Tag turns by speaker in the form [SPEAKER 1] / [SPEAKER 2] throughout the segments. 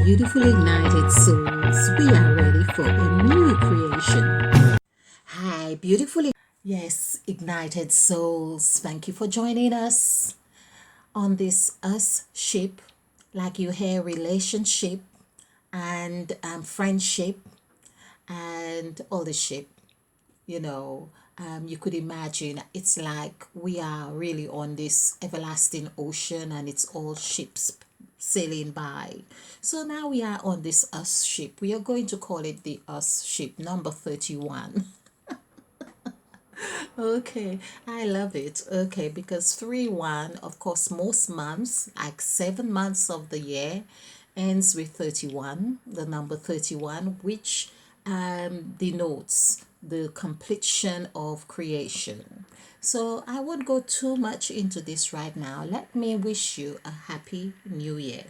[SPEAKER 1] beautiful ignited souls, we are ready for a new creation. Hi, beautiful. Yes, ignited souls, thank you for joining us on this us ship, like you hear relationship and friendship and all the ship. You know, you could imagine it's like we are really on this everlasting ocean and it's all ships sailing by. So now we are on this us ship. We are going to call it the us ship number 31. Okay, I love it. Okay, because 3-1, of course, most months, like 7 months of the year, ends with 31, the number 31, which denotes the completion of creation. So I won't go too much into this right now. Let me wish you a happy new year.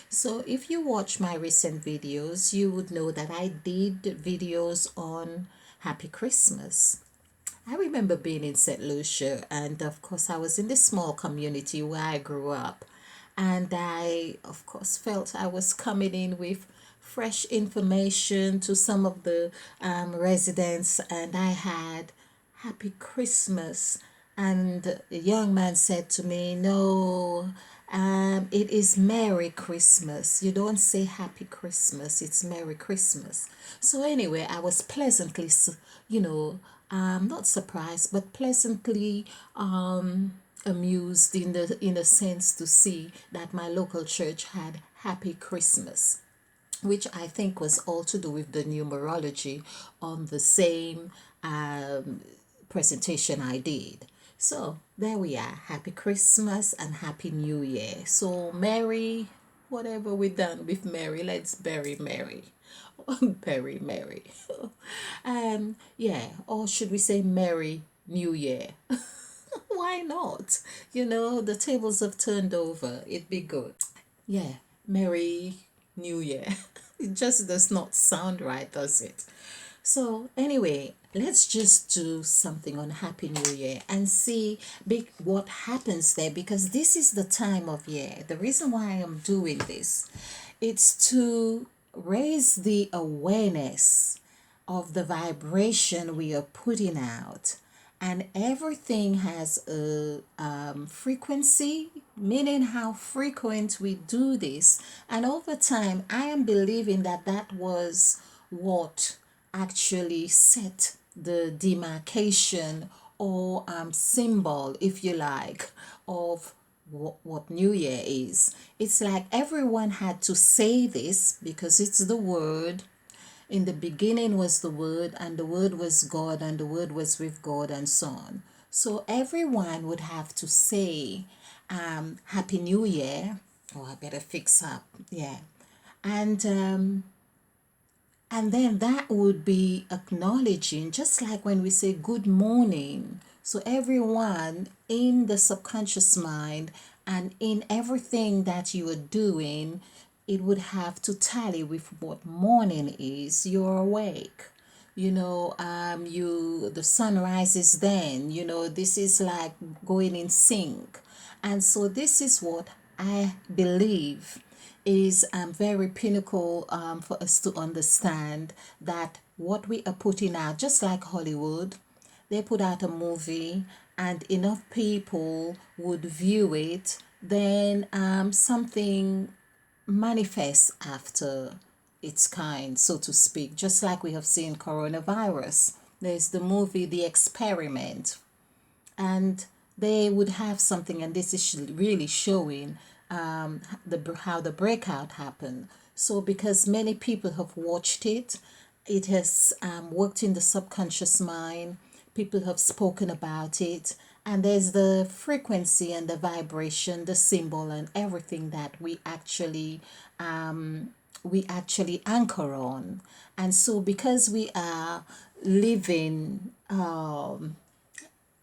[SPEAKER 1] So if you watch my recent videos, you would know that I did videos on Happy Christmas. I remember being in St. Lucia, and of course, I was in this small community where I grew up. And I, of course, felt I was coming in with fresh information to some of the residents, and I had Happy Christmas. And the young man said to me, No, it is Merry Christmas. You don't say Happy Christmas, it's Merry Christmas. So, anyway, I was pleasantly, you know, not surprised, but pleasantly amused in a sense to see that my local church had Happy Christmas, which I think was all to do with the numerology on the same presentation I did. So there we are. Happy Christmas and Happy New Year. So Merry, whatever we're done with Mary, let's bury Mary. Bury Mary. Yeah, or should we say Merry New Year? Why not? You know, the tables have turned over. It'd be good. Yeah, Merry New Year. It just does not sound right, does it? So, anyway, let's just do something on Happy New Year and see what happens there, because this is the time of year. The reason why I'm doing this, it's to raise the awareness of the vibration we are putting out, and everything has a frequency, meaning how frequent we do this. And over time, I am believing that that was what actually set the demarcation or symbol, if you like, of what New Year is. It's like everyone had to say this because it's the word. In the beginning was the Word, and the Word was God, and the Word was with God, and so on. So everyone would have to say, Happy New Year. Oh, I better fix up. Yeah. And and then that would be acknowledging, just like when we say good morning. So everyone in the subconscious mind and in everything that you are doing, it would have to tally with what morning is. You're awake. The sun rises then. This is like going in sync. And so this is what I believe is very pinnacle for us to understand that what we are putting out, just like Hollywood, they put out a movie and enough people would view it, then something manifests after its kind, so to speak, just like we have seen coronavirus. There's the movie The Experiment, and they would have something, and this is really showing how the breakout happened. So because many people have watched it, it has worked in the subconscious mind. People have spoken about it, and there's the frequency and the vibration, the symbol, and everything that we actually anchor on. And so because we are living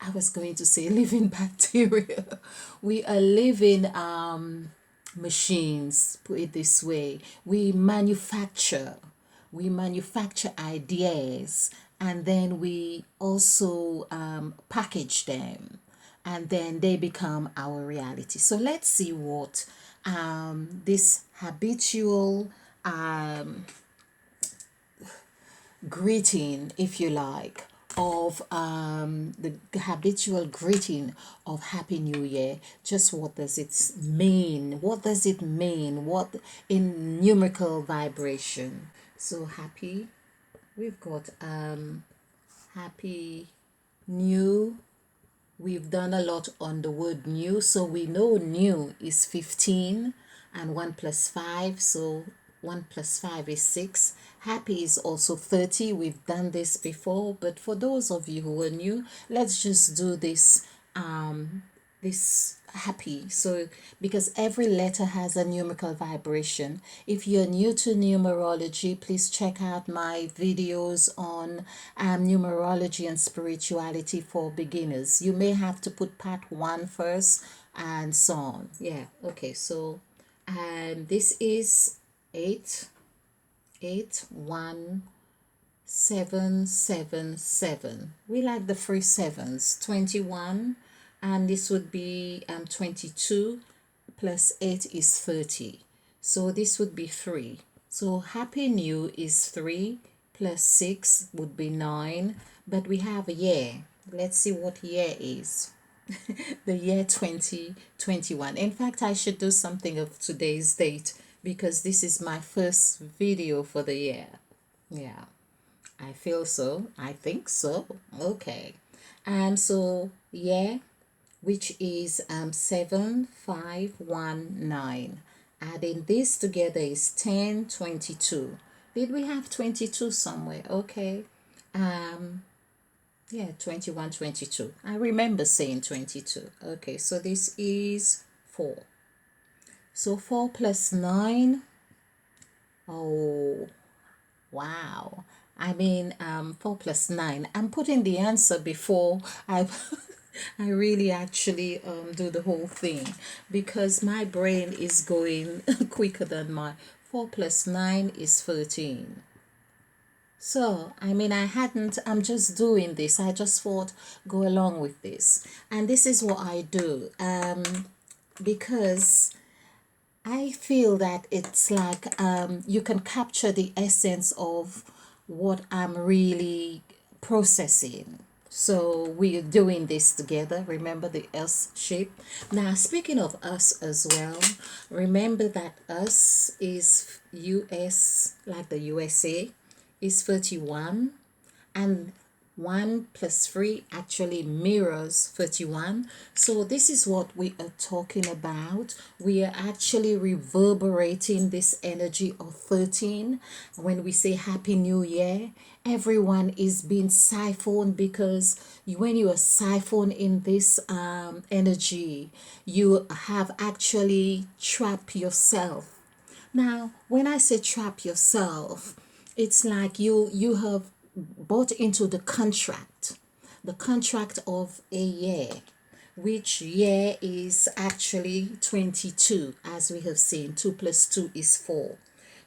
[SPEAKER 1] I was going to say living bacteria. We are living machines, put it this way. We manufacture ideas, and then we also package them, and then they become our reality. So let's see what this habitual greeting, if you like, of the habitual greeting of Happy New Year. Just what does it mean? What does it mean? What in numerical vibration? So happy. We've got happy new. We've done a lot on the word new, so we know new is 15 and 1 plus 5, so 1 plus 5 is 6. Happy is also 30. We've done this before, but for those of you who are new, let's just do this happy. So because every letter has a numerical vibration. If you're new to numerology, please check out my videos on numerology and spirituality for beginners. You may have to put part 1 first and so on. Yeah, okay. So this is 8, 1, 7, 7. We like the three sevens. 21, and this would be 22 plus 8 is 30. So this would be 3. So happy new is 3 plus 6 would be 9. But we have a year. Let's see what year is. The year 2021. In fact, I should do something of today's date because this is my first video for the year. Yeah, I feel so. I think so. Okay. So year, which is 7519. Adding this together is 1022. Did we have 22 somewhere? Okay. Yeah, 21, 22. I remember saying 22. Okay, so this is 4. So 4 plus 9. Oh, wow. 4 plus 9. I'm putting the answer before I I really actually do the whole thing because my brain is going quicker than my 4 plus 9 is 13. So, I'm just doing this. I just thought, go along with this. And this is what I do. Because I feel that it's like you can capture the essence of what I'm really processing. So we are doing this together. Remember the us shape. Now, speaking of us as well, remember that us is US, like the USA, is 31, and 1 plus 3 actually mirrors 31. So this is what we are talking about. We are actually reverberating this energy of 13. When we say Happy New Year, everyone is being siphoned because when you are siphoned in this energy, you have actually trapped yourself. Now, when I say trap yourself, it's like you have bought into the contract of a year, which year is actually 22, as we have seen. 2 plus 2 is 4.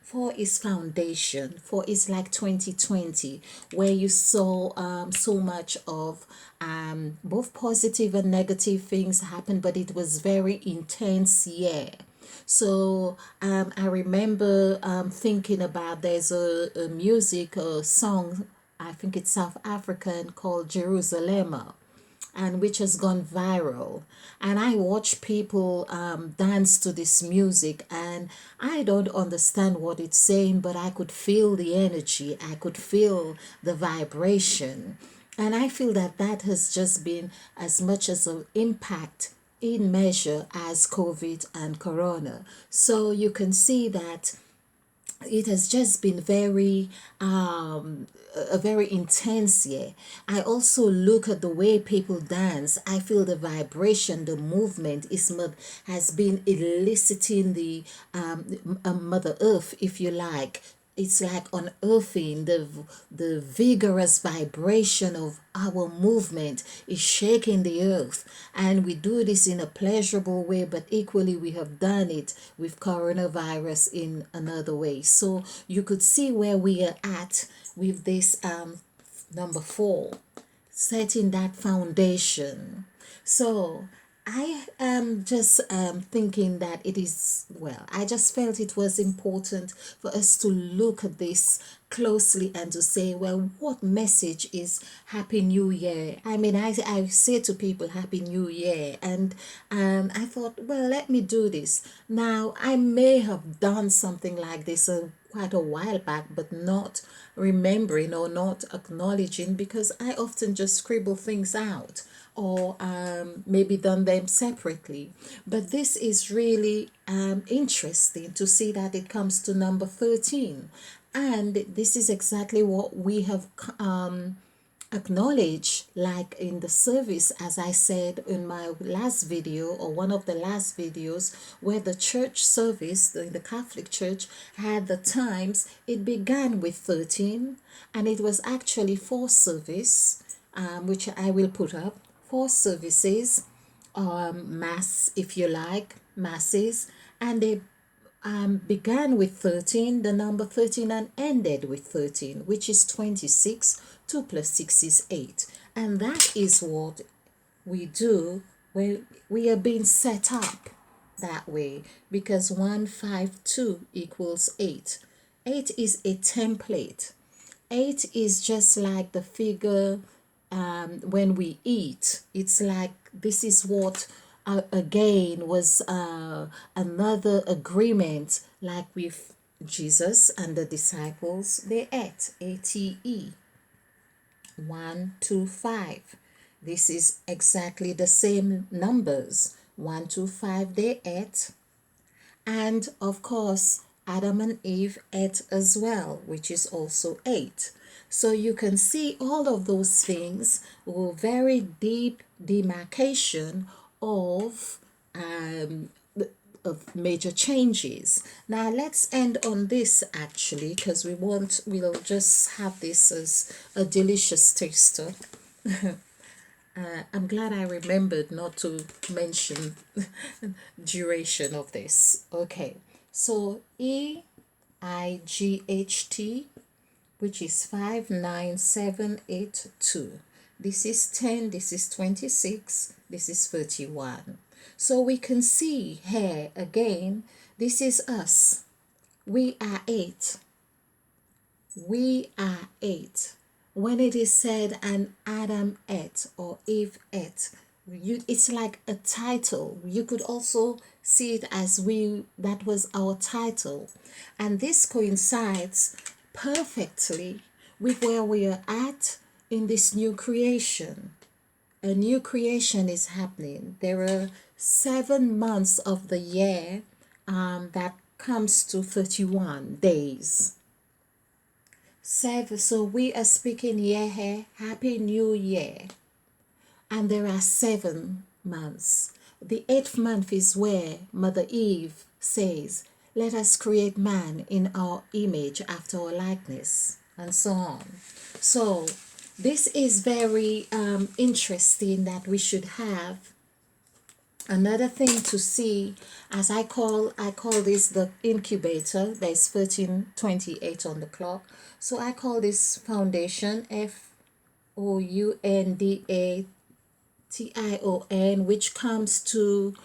[SPEAKER 1] 4 is foundation. 4 is like 2020, where you saw so much of both positive and negative things happen, but it was very intense year. So I remember thinking about there's a music a song, I think it's South African, called Jerusalem, and which has gone viral. And I watch people dance to this music, and I don't understand what it's saying, but I could feel the energy, I could feel the vibration. And I feel that that has just been as much as an impact in measure as COVID and Corona. So you can see that it has just been very a very intense year. I also look at the way people dance. I feel the vibration, the movement has been eliciting the Mother Earth, if you like. It's like unearthing the vigorous vibration of our movement is shaking the earth, and we do this in a pleasurable way, but equally we have done it with coronavirus in another way. So you could see where we are at with this number 4, setting that foundation. So I am just thinking that it is, well, I just felt it was important for us to look at this closely and to say, well, what message is Happy New Year? I mean, I say to people Happy New Year, and I thought, well, let me do this. Now, I may have done something like this quite a while back, but not remembering or not acknowledging because I often just scribble things out or maybe done them separately. But this is really interesting to see that it comes to number 13. And this is exactly what we have acknowledge, like in the service, as I said in my last video or one of the last videos, where the church service in the Catholic Church had the times. It began with 13 and it was actually four service, which I will put up, four services, mass, if you like, masses, and they began with 13, the number 13, and ended with 13, which is 26. 2 plus 6 is 8. And that is what we do when we are being set up that way, because 152 equals 8. 8 is a template. 8 is just like the figure when we eat. It's like this is what again was another agreement, like with Jesus and the disciples. They ate, ATE, 1, 2, 5. This is exactly the same numbers. 1, 2, 5 they ate. And of course, Adam and Eve ate as well, which is also 8. So you can see all of those things were very deep demarcation of major changes. Now let's end on this actually, because we'll just have this as a delicious taster. I'm glad I remembered not to mention duration of this. Okay, so EIGHT, which is 59782. This is 10, this is 26, this is 31. So we can see here again, this is us. We are 8. We are 8. When it is said and Adam ate or Eve ate, it's like a title. You could also see it as that was our title. And this coincides perfectly with where we are at in this new creation. A new creation is happening. There are 7 months of the year that comes to 31 days. 7. So we are speaking here, Happy New Year. And there are 7 months. The 8th month is where Mother Eve says, let us create man in our image after our likeness, and so on. So this is very interesting that we should have another thing to see, as I call this the incubator. There's 13:28 on the clock, so I call this foundation, FOUNDATION, which comes to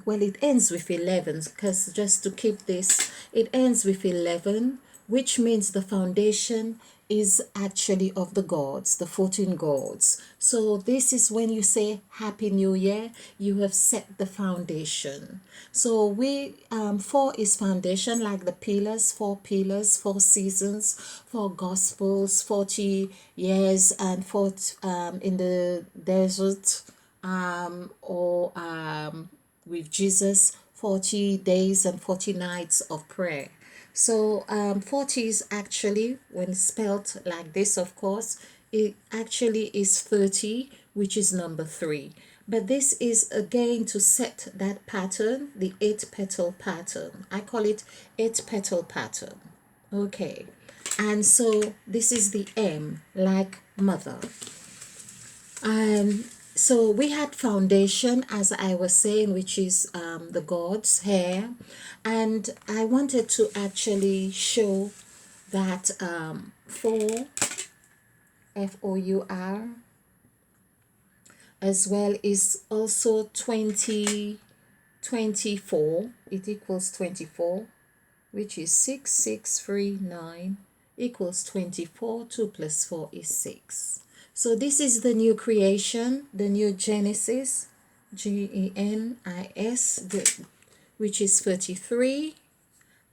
[SPEAKER 1] well, it ends with 11, because just to keep this, it ends with 11, which means the foundation is actually of the gods, the 14 gods. So this is when you say Happy New Year, you have set the foundation. So 4 is foundation, like the pillars, 4 pillars, 4 seasons, 4 gospels, 40 years, and 4 in the desert, or with Jesus, 40 days and 40 nights of prayer. So 40 is actually, when spelled like this, of course, it actually is 30, which is number 3. But this is again to set that pattern, the 8-petal pattern. I call it 8-petal pattern. Okay. And so this is the M, like mother. So we had foundation, as I was saying, which is the God's hair. And I wanted to actually show that 4, FOUR, as well is also 24. It equals 24, which is 6639 equals 24. 2 plus 4 is 6. So this is the new creation, the new Genesis, Genis, which is 33.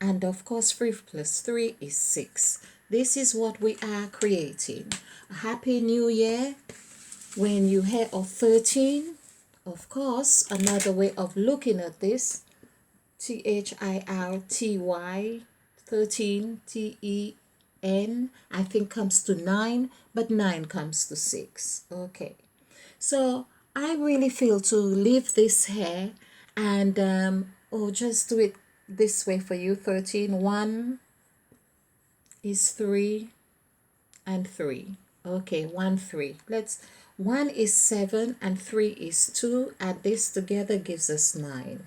[SPEAKER 1] And of course, 3 plus 3 is 6. This is what we are creating. A Happy New Year. When you hear of 13, of course, another way of looking at this, THIRTY, 13, TEN, I think comes to 9, but 9 comes to 6. Okay. So I really feel to leave this here and just do it this way for you. 13, 1 is 3 and 3. Okay, 1, 3. 1 is 7 and 3 is 2. Add this together gives us 9.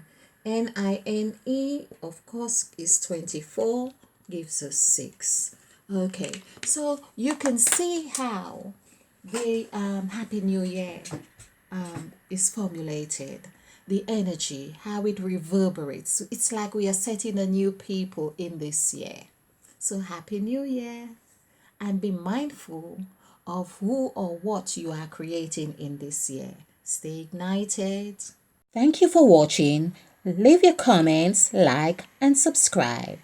[SPEAKER 1] NINE, of course, is 24, gives us 6. Okay, so you can see how the Happy New Year is formulated. The energy, how it reverberates. It's like we are setting a new people in this year. So Happy New Year, and be mindful of who or what you are creating in this year. Stay ignited. Thank you for watching. Leave your comments, like, and subscribe.